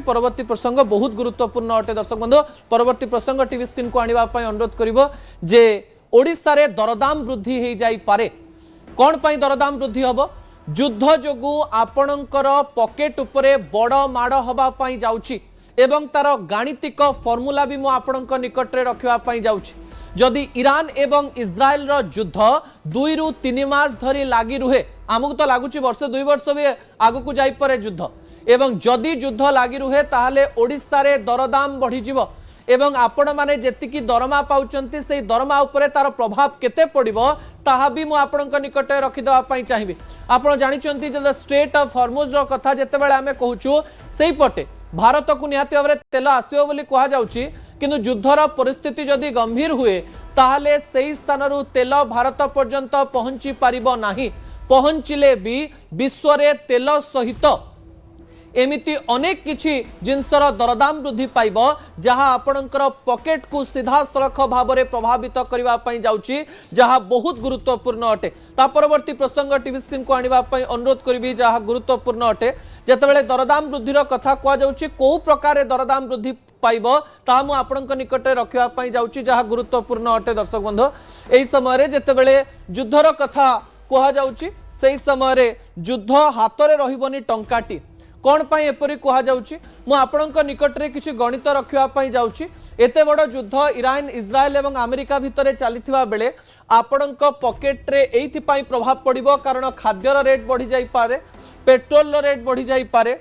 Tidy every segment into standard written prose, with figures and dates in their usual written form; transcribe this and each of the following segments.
परवर्ती प्रसंग बहुत गुरुत्वपूर्ण अटे दर्शक बंधु परवर्ती प्रसंग टीवी स्क्रीन को आनिबा पई अनुरोध करिवो जे ओडिसा रे दरदाम वृद्धि हे जाई पारे कोन पई दरदाम वृद्धि हबो युद्ध जोगु आपणकर पॉकेट उपरे बड़ माड़ हबा पई जाउची एवं तार गाणितिक फॉर्मूला भी मो आपणक निकट रे रखिबा पई जाउची जदि ईरान एवं इज्राएल रो युद्ध 2 रु 3 मास धरी लागि रुहे आमको तो लागुची वर्ष 2 वर्ष भी आगु को जाई परे युद्ध एवं जदि युद्ध लागि रुहे ताहले ओडिसा रे दरदाम बढ़ी जिवो एवं आपण माने जेतिकी दरमा पाउचंती सेही दरमा उपरे तार प्रभाव केते पड़िबो ताहा भी मु आपणक निकट रखि देबा पई चाहिबी। आपण जानिचंती जे स्ट्रेट ऑफ हॉर्मुज रो कथा जेते बेले हमें कहूचु सेही पटे भारत को निहाती भाबरे तेल आसीबो बोली कहा जाउची किंतु युद्धर परिस्थिति जदि गंभीर हुए ताहले सेही स्थानरु तेल भारत पर्यंत पहुंची पारिबो नाही पहुंचिले भी विश्व रे तेल सहित एमिति अनेक किछि जिनसर दरदाम वृद्धि पाइब जहाँ आपणकर पॉकेट को सीधा सड़क भाव में प्रभावित करने जाउची जहाँ बहुत गुरुत्वपूर्ण अटे ता परवर्ती प्रसंग टीवी स्क्रीन को आनिबा पई अनुरोध करिवि जहाँ गुरुत्वपूर्ण अटे जेतेबेले दरदाम वृद्धिर कथा कह जाउची को प्रकार दरदाम वृद्धि पाइब ता मु आपणक निकट रखिबा पई जाउची जहाँ गुरुत्वपूर्ण अटे दर्शक बंधु एही समय जेतेबेले युद्धर कथा कह जाउची सेही समय युद्ध हाथ में रहिबनी टंकाटी कौन पाई एपरी कह जाउची मु आपणक निकट रे किछि गणित रखिबा पई जाउची एते बड़ युद्ध ईरान इज्राएल एवं अमेरिका भितरे चलीथिबा बेले आपणक पॉकेट रे एथि पाई प्रभाव पड़िबो कारण खाद्यर रेट बढ़ी जाई पारे पेट्रोल रेट बढ़ी जाई पारे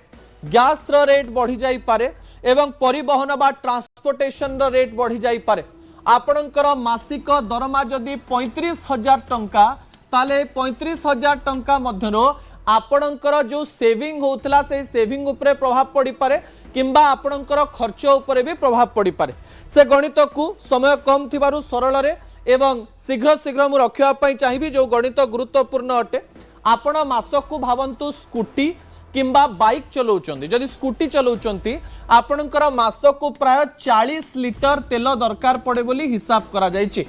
गैस रेट बढ़ी जाई पारे एवं परिवहन बा ट्रांसपोर्टेशन रेट बढ़ी जाई पारे आपणकर मासिक दरमा जदि 35,000 टंका ताले 35,000 टंका मध्यरो आपणकर जो सेविंग होतला से सेविंग उपरे प्रभाव पड़ी पारे किंबा आपणकर खर्च उपरे भी प्रभाव पड़ी पारे से गणित को समय कम थिबारु सरल रे एवं शीघ्र शीघ्र मु रखिबा पई चाहिबी जो गणित गुरुत्वपूर्ण अटे आपण मासक को भावंतु स्कूटी किंबा बाइक चलाउचंती जदि स्कूटी चलाउचंती आपणकर मासक को प्राय 40 लिटर तेल दरकार पड़े बोली हिसाब करा जायछि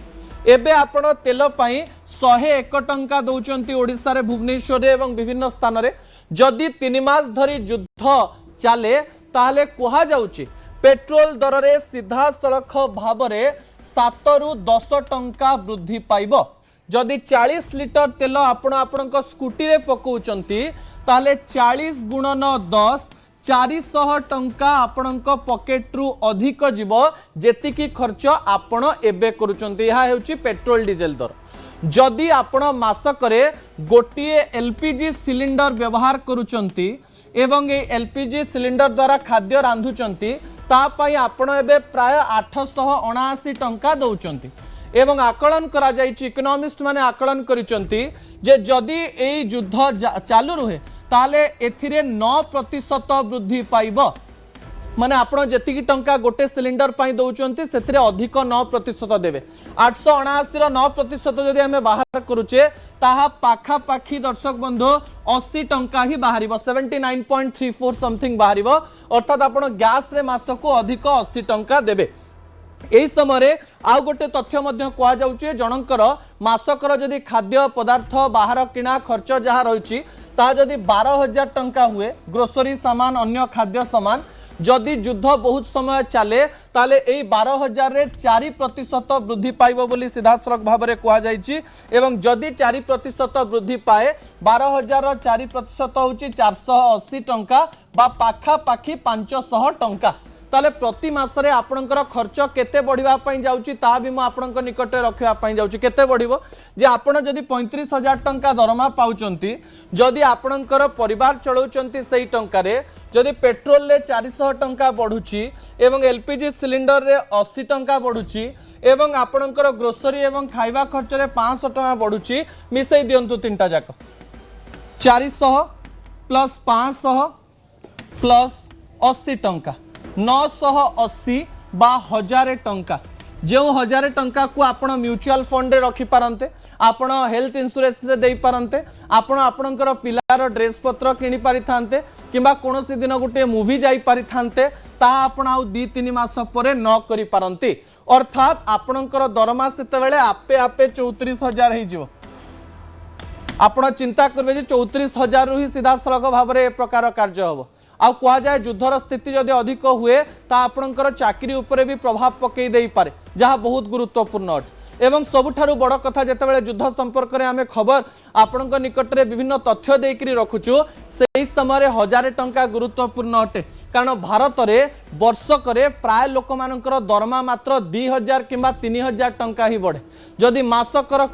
एबे आपण तेल पाई 101 टंका दौरान ओडिशा रे भुवनेश्वर एवं विभिन्न स्थान रे जदि 3 मास धरी युद्ध चले ताहले कहा जाउची पेट्रोल दर रे सीधा सड़क भाव रे 7 रु 10 टंका वृद्धि पाइब जदि 40 लिटर तेल आपण स्कूटी रे पकाउचंती ताहले 40 गुणन 10 400 टंका आपणक पॉकेट रु अधिक जीव जेतिकी खर्च आपण एबे करूचंती यह हेउची पेट्रोल डीजेल दर जदि आपण मासकरे गोटिए एलपीजी सिलिंडर व्यवहार करूचंती एवं ए एलपीजी सिलिंडर द्वारा खाद्य रांधुचंती ता पई आपण एबे प्राय 879 टंका दउचंती एवं आकलन करा जायछि इकोनॉमिस्ट माने आकलन करिसंती जे जदि एई युद्ध चालू रहे ताले एथिरे 9% वृद्धि पाइब माने आपण जेतिकी टंका गोटे सिलिंडर पाई दउचंती सेथिरे अधिक 9% देबे 879 रो 9% जदि हमें बाहर करूचे ताहा पाखा पाखी दर्शक बंधु 80 टंका ही बाहरिबो 79.34 समथिंग बाहरिबो अर्थात आपण गैस रे मासको अधिक 80 टंका देबे एही समय आउ गोटे तथ्य मध्य कह जाउची जनकर मासकर जदि खाद्य पदार्थ बाहर किना खर्च जहा रहिछि ता जदि 12,000 टंका हुए ग्रोसरी सामान अन्य खाद्य सामान जदि युद्ध बहुत समय चले ताले एई 12,000 रे 4% वृद्धि पाइबो बोली सीधा सड़क भाव में कह जाइछि एवं जदि 4% वृद्धि पाए 12,000 रो 4% होछि 480 टंका बा पाखा पाखी 500 टंका ताले प्रति मासरे आपणकर खर्च केते बढ़िबा पई जाउची ता भी म आपणक निकट रखिबा पई जाउची केते बढ़िबो जे आपण जदि 35,000 टंका दरमा पाउचंती जदि आपणकर परिवार चलाउचंती सेही टंका रे जदि पेट्रोल रे 400 टंका बढ़ुची एवं एलपीजी सिलिंडर रे 80 टंका बढ़ुची एवं आपणकर ग्रोसरी एवं खाइबा खर्च रे 500 टंका बढ़ुची मिसई दियंतु तीनटा जाक 400 प्लस 500 प्लस 80 टंका 980 बा 1000 टंका जो 1000 टंका को आपण म्यूचुअल फंड रे रखि पारंते आपण हेल्थ इंश्योरेंस रे देई पारंते आपण आपणकर पिलार ड्रेस पत्र किनि पारि थांते किबा कोनोसी दिन गोटे मूवी जाई पारि थांते ता आपण आउ 2-3 मास परे न करि पारंते अर्थात आपणकर दरमा सेते बेले आपे आपे 34,000 हे जिवो आपण चिंता करबे जे 34,000 रु ही सीधा सड़क भाव में ए प्रकार कार्य हम आ कह जाए युद्धर स्थिति जदि अधिक हुए ता आपणकर चाकरी उपरे भी प्रभाव पकई दे पारे जहाँ बहुत गुरुत्वपूर्ण अटे एवं सबुठारु बड़ कथा जितेबाला युद्ध संपर्क में आम खबर आपण निकट में विभिन्न तथ्य देकरी रखुचु से समय 1000 टंका गुरुत्वपूर्ण अटे कारण भारत में वर्षक प्राय लोक मानकर दरमा मात्र 2000 कि 3000 टंका ही बढ़े जदि मासकर